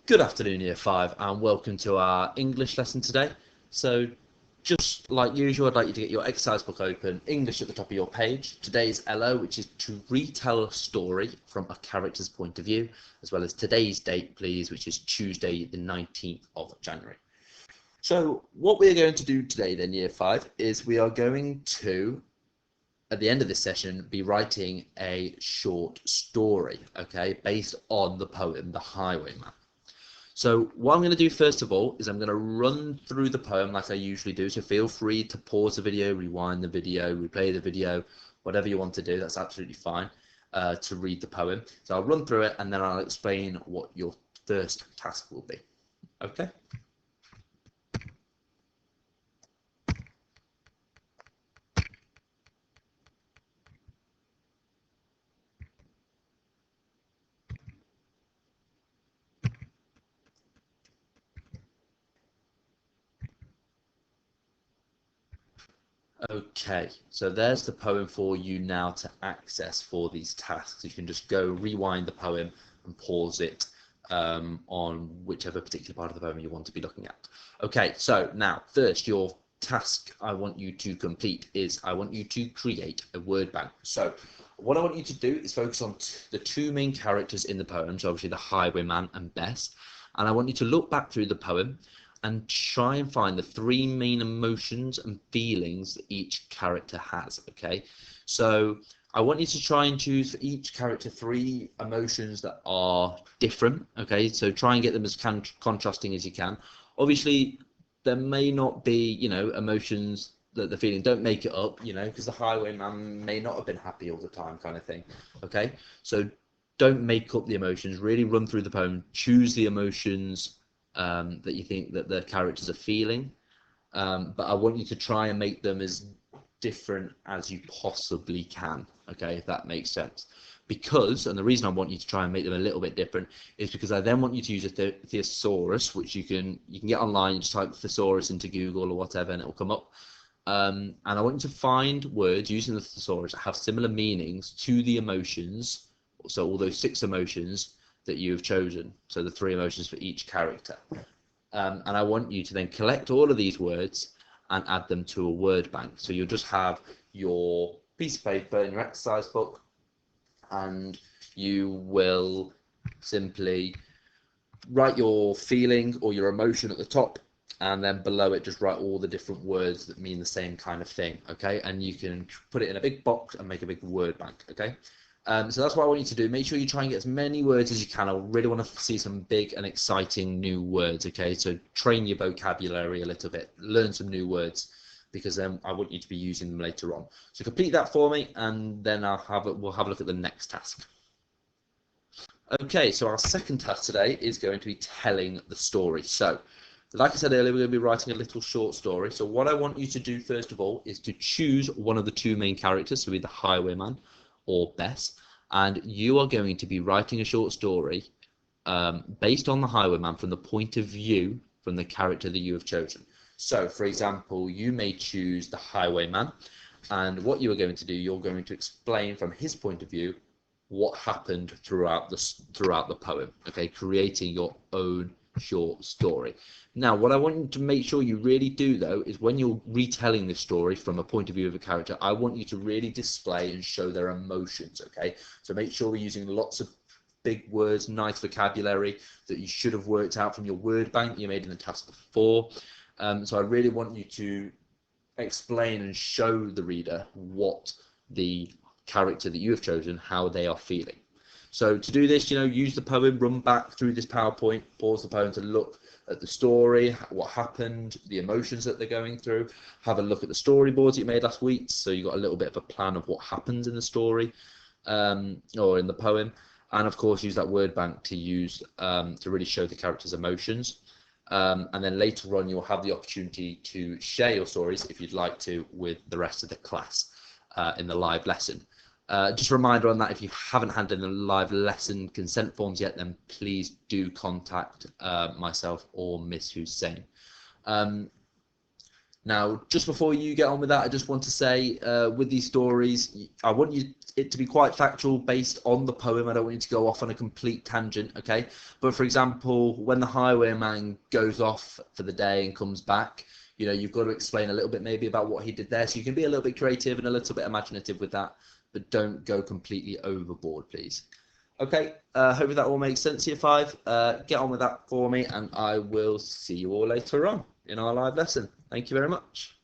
Good afternoon, Year 5, and welcome to our English lesson today. So, just like usual, I'd like you to get your exercise book open, English at the top of your page. Today's LO, which is to retell a story from a character's point of view, as well as today's date, please, which is Tuesday, the 19th of January. So, what we're going to do today, then, Year 5, is we are going to, at the end of this session, be writing a short story, okay, based on the poem The Highwayman. So what I'm going to do first of all is I'm going to run through the poem like I usually do. So feel free to pause the video, rewind the video, replay the video, whatever you want to do. That's absolutely fine to read the poem. So I'll run through it and then I'll explain what your first task will be. Okay? Okay, so there's the poem for you now to access for these tasks. You can just go rewind the poem and pause it on whichever particular part of the poem you want to be looking at. Okay, so now first your task I want you to complete is I want you to create a word bank. So what I want you to do is focus on the two main characters in the poem, so obviously the Highwayman and Bess, and I want you to look back through the poem and try and find the three main emotions and feelings that each character has. Okay, so I want you to try and choose for each character three emotions that are different. Okay, so try and get them as contrasting as you can. Obviously there may not be, you know, emotions that the feeling, don't make it up, you know, because the Highwayman may not have been happy all the time, kind of thing. Okay, so don't make up the emotions, really run through the poem, choose the emotions that you think that the characters are feeling, but I want you to try and make them as different as you possibly can. Okay, if that makes sense. Because, and the reason I want you to try and make them a little bit different is because I then want you to use a thesaurus, which you can get online. You just type thesaurus into Google or whatever, and it will come up. And I want you to find words using the thesaurus that have similar meanings to the emotions. So all those 6 emotions that you have chosen, so the 3 emotions for each character, and I want you to then collect all of these words and add them to a word bank. So you'll just have your piece of paper in your exercise book and you will simply write your feeling or your emotion at the top, and then below it just write all the different words that mean the same kind of thing. Okay, and you can put it in a big box and make a big word bank. Okay, so that's what I want you to do. Make sure you try and get as many words as you can. I really want to see some big and exciting new words. Okay, so train your vocabulary a little bit, learn some new words, because then I want you to be using them later on. So complete that for me, and then we'll have a look at the next task. Okay, so our second task today is going to be telling the story. So, like I said earlier, we're going to be writing a little short story. So what I want you to do first of all is to choose one of the 2 main characters, so either Highwayman or Bess, and you are going to be writing a short story based on the Highwayman from the point of view from the character that you have chosen. So, for example, you may choose the Highwayman, and what you are going to do, you're going to explain from his point of view what happened throughout the poem. Okay, creating your own short story. Now, what I want you to make sure you really do, though, is when you're retelling this story from a point of view of a character, I want you to really display and show their emotions. Okay, so make sure we're using lots of big words, nice vocabulary that you should have worked out from your word bank you made in the task before. So I really want you to explain and show the reader what the character that you have chosen, how they are feeling. So to do this, you know, use the poem, run back through this PowerPoint, pause the poem to look at the story, what happened, the emotions that they're going through, have a look at the storyboards you made last week, so you got a little bit of a plan of what happens in the story or in the poem, and of course use that word bank to use to really show the character's emotions. And then later on you'll have the opportunity to share your stories if you'd like to with the rest of the class in the live lesson. Just a reminder on that, if you haven't handed in the live lesson consent forms yet, then please do contact myself or Miss Hussein. Now, just before you get on with that, I just want to say, with these stories, I want it to be quite factual based on the poem. I don't want you to go off on a complete tangent, okay? But for example, when the highwayman goes off for the day and comes back, you know, you've got to explain a little bit maybe about what he did there. So you can be a little bit creative and a little bit imaginative with that, but don't go completely overboard, please. Okay, hopefully that all makes sense to you, Five. Get on with that for me, and I will see you all later on in our live lesson. Thank you very much.